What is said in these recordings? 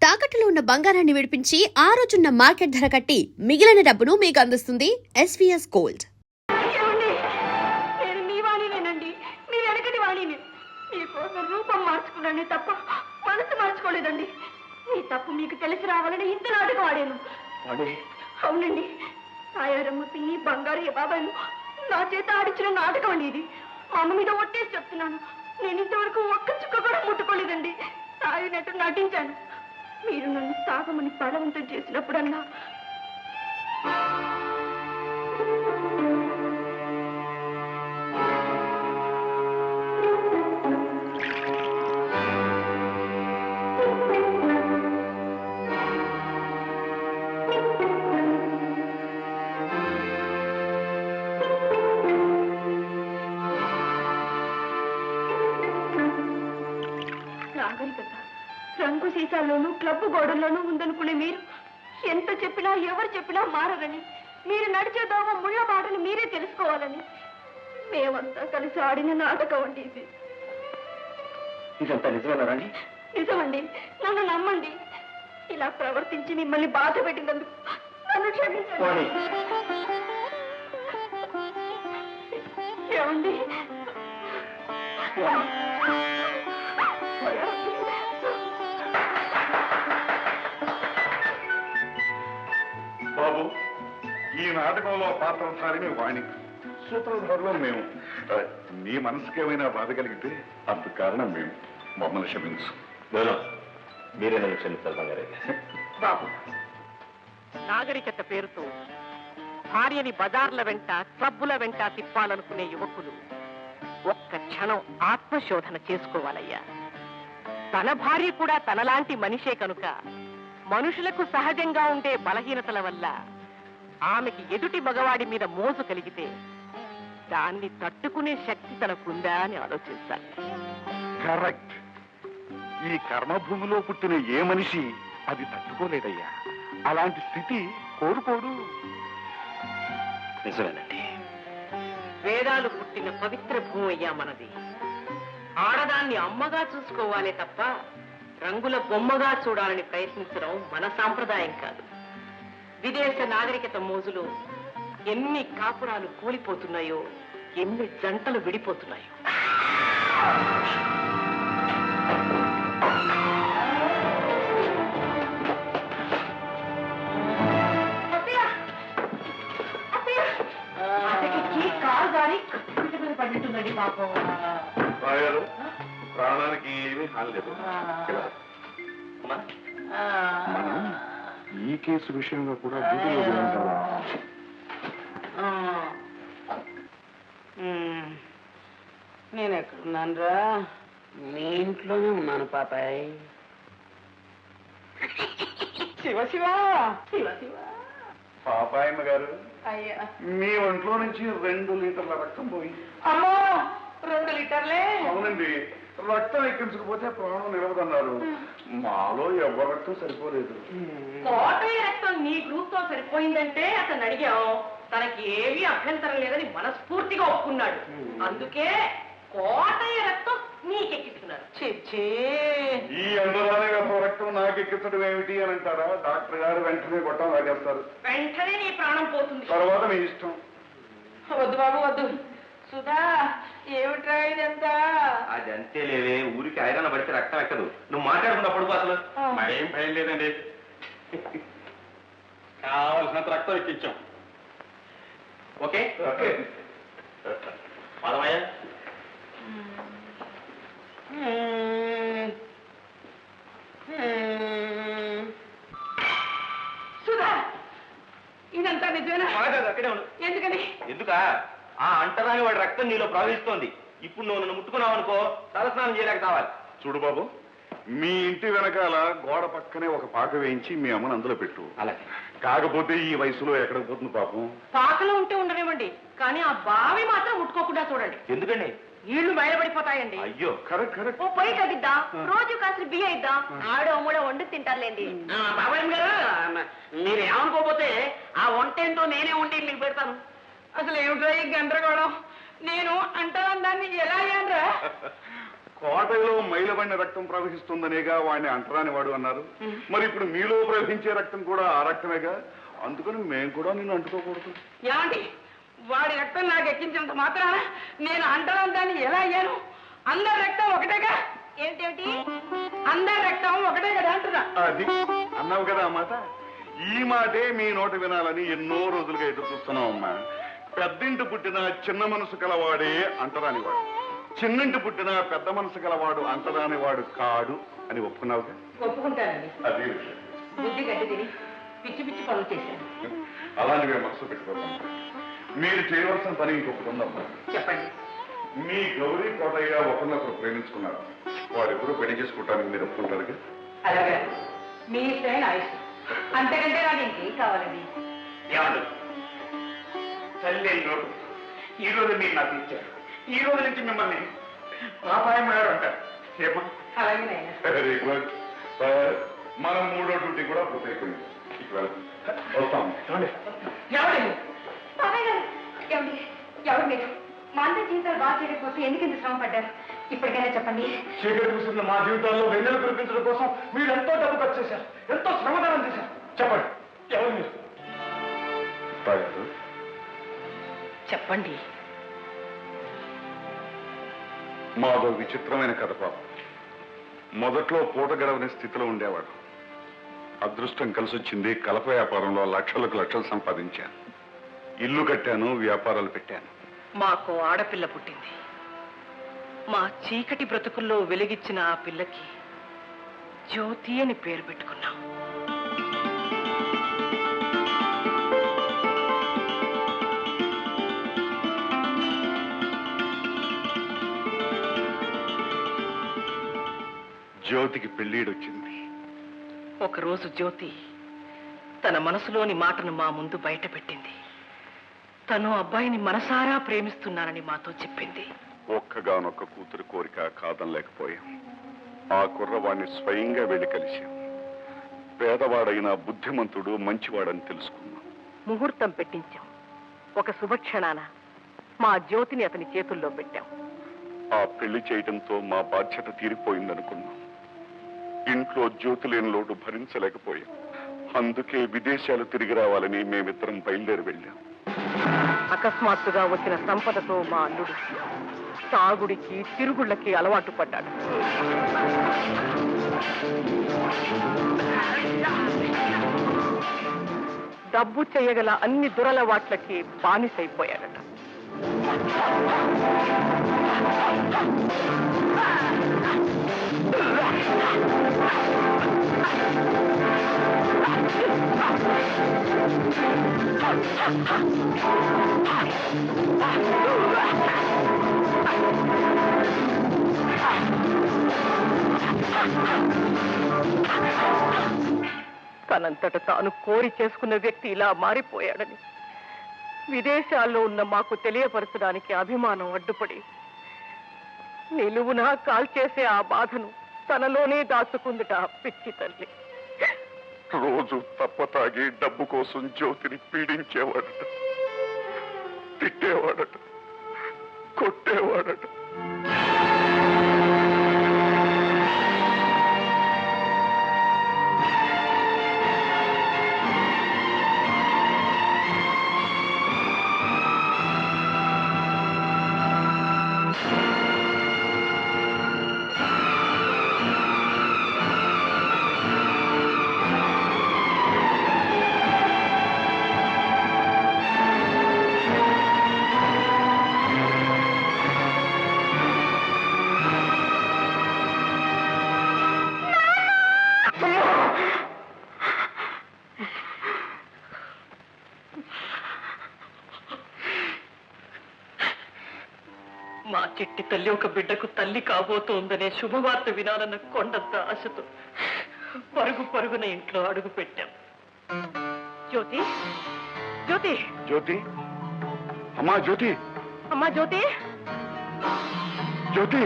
తాకట్టులో ఉన్న బంగారాన్ని విడిపించి ఆ రోజున్న మార్కెట్ ధర కట్టి మిగిలిన డబ్బును మీకు అందిస్తుంది ఎస్వీఎస్ గోల్డ్. నేను మీ వాణినేనండి, మీ వెనకటి వాణిని. మీకోసం రూపం మార్చుకున్నానే తప్ప మనసు మార్చుకోలేదండి. మీ తప్పు మీకు తెలిసి రావాలని ఇంత నాటకం ఆడాను. అవునండి, తాయారమ్మ పిన్ని బంగారు బాబాయ్లు నా చేత ఆడించిన నాటకం అండి ఇది. మా అమ్మ మీద ఒట్టేసి చెప్తున్నాను, నేను ఇంతవరకు ఒక్క చుక్క కూడా ముట్టుకోలేదండి. తాగినట్టు నటించాను. మీరు నన్ను తాగమని బలవంతం చేసినప్పుడల్లా నాగరికత రంగు సీసాల్లోనూ క్లబ్ గోడల్లోనూ ఉందనుకునే మీరు ఎంత చెప్పినా ఎవరు చెప్పినా మారరని, మీరు నడిచే దోవ ముళ్ళ బాటని మీరే తెలుసుకోవాలని మేమంతా కలిసి ఆడిన నాటకం అండి ఇది. ఇదంతా నిజమేనారండి? నిజమండి, నన్ను నమ్మండి. ఇలా ప్రవర్తించి మిమ్మల్ని బాధ పెట్టినందుకు నన్ను క్షమించండి. ఏమండి? బాబు, ఈ నాటకంలో పాత్రధారిని వాణి, సూత్రధారులో మేము. నీ మనసుకేమైనా బాధ కలిగితే అందుకు కారణం మేము. మమ్మల్ని క్షమించు. మీరే నన్ను క్షమిస్తారు బంగారైతే. బాబు, నాగరికత పేరుతో భార్యని బజార్ల వెంట క్లబ్బుల వెంట తిప్పాలనుకునే యువకులు ఒక్క క్షణం ఆత్మశోధన చేసుకోవాలయ్యా. తన భార్య కూడా తనలాంటి మనిషే కనుక మనుషులకు సహజంగా ఉండే బలహీనతల వల్ల ఆమెకి ఎదుటి మగవాడి మీద మోజు కలిగితే దాన్ని తట్టుకునే శక్తి తనకుందా అని ఆలోచించాలి. కరెక్ట్. ఈ కర్మభూమిలో పుట్టిన ఏ మనిషి అది తట్టుకోలేదయ్యా. అలాంటి స్థితి కోరుకోడు. నిజమేనండి. వేదాలు పుట్టిన పవిత్ర భూమి అయ్యా మనది. ఆడదాన్ని అమ్మగా చూసుకోవాలే తప్ప రంగుల బొమ్మగా చూడాలని ప్రయత్నించడం మన సాంప్రదాయం కాదు. విదేశ నాగరికత మోజులో ఎన్ని కాపురాలు కూలిపోతున్నాయో, ఎన్ని జంటలు విడిపోతున్నాయో. కారు గారి పడినట్టుందండి పాపం. ప్రాణానికి ఏమీ హాని లేదు. మనం ఈ కేసు విషయంలో కూడా నేను ఎక్కడున్నాను రా? మీ ఇంట్లోనే ఉన్నాను పాపాయ్. శివ శివ శివ శివ. పాపాయమ్మ గారు, అయ్యా, మీ ఒంట్లో నుంచి 2 లీటర్ల రక్తం పోయింది. అమ్మో, 2 లీటర్లే? అవునండి. రక్తం ఎక్కించకపోతే ప్రాణం నిలవదన్నారు. మాలో ఎవరి రక్తం సరిపోలేదు. కోటయ్య రక్తం నీ గ్రూప్ తో సరిపోయిందంటే అతను అడిగాం. తనకి ఏమీ అభ్యంతరం లేదని మనస్ఫూర్తిగా ఒప్పుకున్నాడు. అందుకే కోటయ్య రక్తం నీకెక్కిస్తున్నారు. చిచ్చి, ఈ అందరానే రక్తం నాకు ఎక్కించడం ఏమిటి అని అంటారా? డాక్టర్ గారు వెంటనే గొట్టం లాగేస్తారు. వెంటనే నీ ప్రాణం పోతుంది. తర్వాత మీ ఇష్టం. వద్దు బాబు వద్దు. సుధా, ఏమిట్రా ఇదంతా? అది అంతే లేవే, ఊరికి ఐరన్ పడితే రక్తం ఎక్కదు. నువ్వు మాట్లాడుకున్నప్పుడు అసలు మరేం భయం లేదండి. కావలసినంత రక్తం ఎక్కించాం. Okay okay. పదమయ్యా. సుధా, ఇదంతా నిజమేనా? అక్కడే ఉండు. ఎందుకని? ఎందుకా? ఆ అంటరాని వాడి రక్తం నీలో ప్రవహిస్తోంది. ఇప్పుడు నువ్వు నన్ను ముట్టుకున్నావు అనుకో, తలస్నానం చేయలేక కావాలి. చూడు బాబు, మీ ఇంటి వెనకాల గోడ పక్కనే ఒక పాక వేయించి మీ అమ్మని అందులో పెట్టు. అలాగే. కాకపోతే ఈ వయసులో ఎక్కడికి పోతుంది పాపం. పాకలో ఉంటే ఉండనివ్వండి, కానీ ఆ బావి మాత్రం ముట్టుకోకుండా చూడండి. ఎందుకండి? నీళ్లు బయటపడిపోతాయండి. అయ్యో, కరెక్ట్ కరెక్ట్. ఓ పొయ్యి కట్టిద్దాం, రోజు కాసిన బియ్యం ఇద్దాం, ఆడో మూడో వండి తింటారులేండి. బాబాయ్ గారు, మీరు ఏమనుకోపోతే ఆ వంట ఏంటో నేనే వండి మీకు పెడతాను. అసలు ఏమిటో ఈ గందరగోళం? నేను అంటాను దాన్ని ఎలా అయ్యానరా? కోటలో మైలబడిన రక్తం ప్రవహిస్తుందనేగా వాడిని అంటరాని వాడు అన్నారు. మరి ఇప్పుడు మీలో ప్రవహించే రక్తం కూడా ఆ రక్తమేగా, అందుకని మేము కూడా నిన్ను అంటుకోకూడదు. ఏమండి, వాడి రక్తం నాకు ఎక్కించినంత మాత్రాన నేను అంటరాని దాన్ని ఎలా అయ్యాను? అందరి రక్తం ఒకటేగా. ఏంటేమిటి అందరి రక్తం ఒకటే కదా అంటున్నా. అది అన్నావు కదా ఆ మాట. ఈ మాటే మీ నోట వినాలని ఎన్నో రోజులుగా ఎదురు చూస్తున్నాం అమ్మా. పెద్దింటి పుట్టిన చిన్న మనసు కలవాడే అంటరానివాడు, చిన్నింటి పుట్టిన పెద్ద మనసు గలవాడు అంటరానివాడు కాడు అని ఒప్పుకున్నావుగా? ఒప్పుకుంటానండి. అది బుద్ధి గడ్డి తిని పిచ్చి పిచ్చి పనులు చేశాను. అలాంటివే మనసు పెట్టుకోకండి. మీరు చేయవలసిన పని ఇంకొకటి ఉందమ్మా. చెప్పండి. మీ గౌరీ కోటయ్య ఒకరినొకరు ప్రేమించుకున్నారు. వారిద్దరూ పెళ్లి చేసుకోవటానికి మీరు ఒప్పుకుంటారుగా? అలాగే, మీ ఇష్టమే నా ఇష్టం. అంతకంటే నాకు ఇంకేం కావాలండి? ఏమండు తల్లి రోజు ఈ రోజు మీరు నాకు ఇచ్చారు, ఈ రోజు నుంచి మిమ్మల్ని పాపాయం అంటారు. ఏమా? అలాగే నాయనా. Very good. మనం మూడో డ్యూటీ కూడా పూర్తయిపోయింది. వస్తాం. ఎవరండి? బాబాయ్ గారు, ఏమండి, ఎవరు మీరు? మా అందరి జీవితాలు బాగా చేయడం కోసం ఎందుకు ఇంత శ్రమ పడ్డారు? ఇప్పటికైనా చెప్పండి. చీకటి చూస్తున్న మా జీవితాల్లో వెన్నెలు కురిపించడం కోసం మీరు ఎంతో డబ్బు ఖర్చు చేశారు, ఎంతో శ్రమదానం చేశారు. చెప్పండి, ఎవరు మీరు? చెప్పండి. మాదో విచిత్రమైన కథ పాప. మొదట్లో పూట గడవని స్థితిలో ఉండేవాడు. అదృష్టం కలిసి వచ్చింది. కలప వ్యాపారంలో లక్షలకు లక్షలు సంపాదించాను. ఇల్లు కట్టాను, వ్యాపారాలు పెట్టాను. మాకు ఆడపిల్ల పుట్టింది. మా చీకటి బ్రతుకుల్లో వెలిగిచ్చిన ఆ పిల్లకి జ్యోతి అని పేరు పెట్టుకున్నాం. జ్యోతికి పెళ్ళీడొచ్చింది. ఒకరోజు జ్యోతి తన మనసులోని మాటను మా ముందు బయట పెట్టింది. తను అబ్బాయిని మనసారా ప్రేమిస్తున్నానని మాతో చెప్పింది. ఒక్కగానొక్క కూతురు కోరిక కాదనలేకపోయాం. ఆ కుర్రవాణ్ణి స్వయంగా వెళ్ళి కలిశాం. పేదవాడైన బుద్ధిమంతుడు, మంచివాడని తెలుసుకున్నాం. ముహూర్తం పెట్టించాం. ఒక శుభక్షణాన మా జ్యోతిని అతని చేతుల్లో పెట్టాం. ఆ పెళ్లి చేయడంతో మా బాధ్యత తీరిపోయిందనుకున్నాం. ఇంట్లో జ్యోతి లేని లోటు భరించలేకపోయాం. అందుకే విదేశాలు తిరిగి రావాలని మేమిద్దరం బయలుదేరి వెళ్ళాం. అకస్మాత్తుగా వచ్చిన సంపదతో మా అల్లుడు తాగుడికి, తిరుగుళ్ళకి అలవాటు పడ్డాడు. డబ్బు చేయగల అన్ని దురలవాట్లకి బానిసైపోయాడట. తనంతట తాను కోరి చేసుకున్న వ్యక్తి ఇలా మారిపోయాడని విదేశాల్లో ఉన్న మాకు తెలియపరచడానికి అభిమానం అడ్డుపడి నిలువునా కాల్చేసే ఆ బాధను తనలోనే దాచుకుందిట పిచ్చి తల్లి. రోజు తప్పతాగి డబ్బు కోసం జ్యోతిని పీడించేవాడట, తిట్టేవాడట, కొట్టేవాడట. మా చిట్టి తల్లి ఒక బిడ్డకు తల్లి కాబోతోందనే శుభవార్త వినాలన్న కొండంత ఆశతో పరుగు పరుగున ఇంట్లో అడుగు పెట్టాం. జ్యోతి, జ్యోతి, జ్యోతి, అమ్మా జ్యోతి, అమ్మా జ్యోతి, జ్యోతి.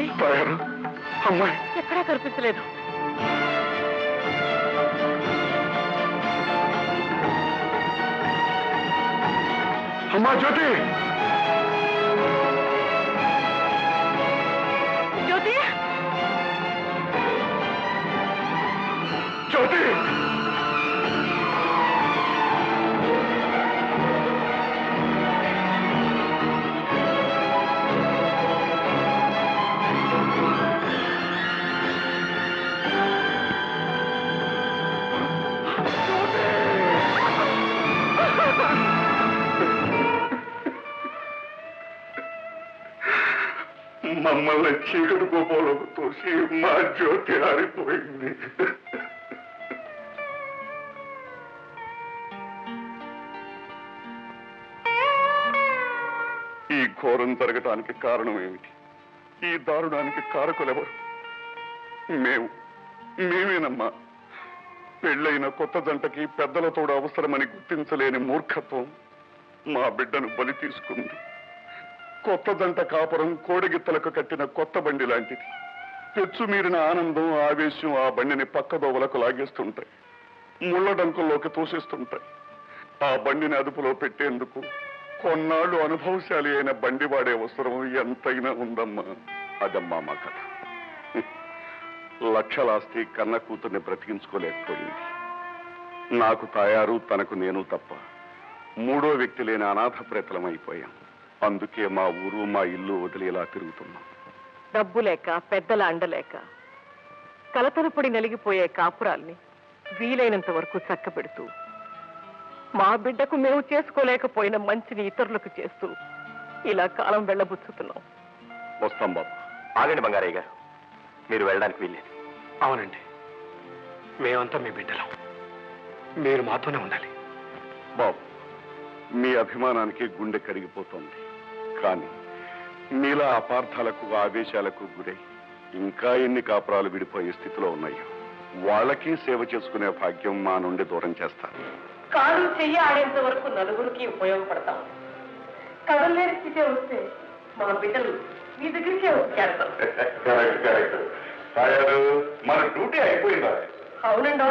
ఏమండి తాయారు అమ్మాయి ఎక్కడా కనిపించలేదు. అమ్మా జ్యోతి జ్యోతి జ్యోతి మమ్మల్ని చీకటి కోపంలోకి తోసి మా జ్యోతి ఆరిపోయింది. ఈ ఘోరం జరగటానికి కారణం ఏమిటి? ఈ దారుణానికి కారకులెవరు? మేమేనమ్మా. పెళ్ళైన కొత్త జంటకి పెద్దల తోడు అవసరమని గుర్తించలేని మూర్ఖత్వం మా బిడ్డను బలి తీసుకుంది. కొత్త జంట కాపురం కోడిగిత్తలకు కట్టిన కొత్త బండి లాంటిది. పెచ్చు మీరిన ఆనందం, ఆవేశం ఆ బండిని పక్కదోవలకు లాగేస్తుంటాయి, ముళ్ళ డంకుల్లోకి తోసేస్తుంటాయి. ఆ బండిని అదుపులో పెట్టేందుకు కొన్నాళ్ళు అనుభవశాలి అయిన బండి వాడే అవసరం ఎంతైనా ఉందమ్మా. అదమ్మా మా కథ. లక్షలాస్తి కన్న కూతుర్ని బ్రతికించుకోలేకపోయింది. నాకు తాయారు, తనకు నేను తప్ప మూడో వ్యక్తి లేని అనాథ ప్రేతలమైపోయాం. అందుకే మా ఊరు, మా ఇల్లు వదిలి ఇలా తిరుగుతున్నాం. డబ్బు లేక, పెద్దల అండలేక కలతలపడి నలిగిపోయే కాపురాల్ని వీలైనంత వరకు చక్కబెడుతూ, మా బిడ్డకు మేము చేసుకోలేకపోయిన మంచిని ఇతరులకు చేస్తూ ఇలా కాలం వెళ్ళబుచ్చుతున్నాం. వస్తాం బాబు. ఆగండి బంగారయ్య గారు, మీరు వెళ్ళడానికి వీల్లేదు. అవునండి, మేమంతా మీ బిడ్డలం. మీరు మాతోనే ఉండాలి. బాబు, మీ అభిమానానికి గుండె కరిగిపోతోంది. కానీ మీలా అపార్థాలకు, ఆవేశాలకు గురై ఇంకా ఎన్ని కాపురాలు విడిపోయే స్థితిలో ఉన్నాయో వాళ్ళకి సేవ చేసుకునే భాగ్యం మా నుండి దూరం చేస్తారు. కాలు చెయ్యి ఆడేంత వరకు నలుగురికి ఉపయోగపడతాం. కదలేని స్థితి వస్తే మా బిడ్డలు మీ దగ్గరికే వచ్చేస్తాం. మన డ్యూటీ అయిపోయిందా? అవునండి,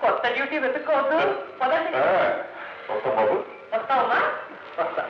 కొత్త డ్యూటీ వెతుక్కోవద్దు. పదండి. బాబు. వస్తావమ్మా? వస్తా.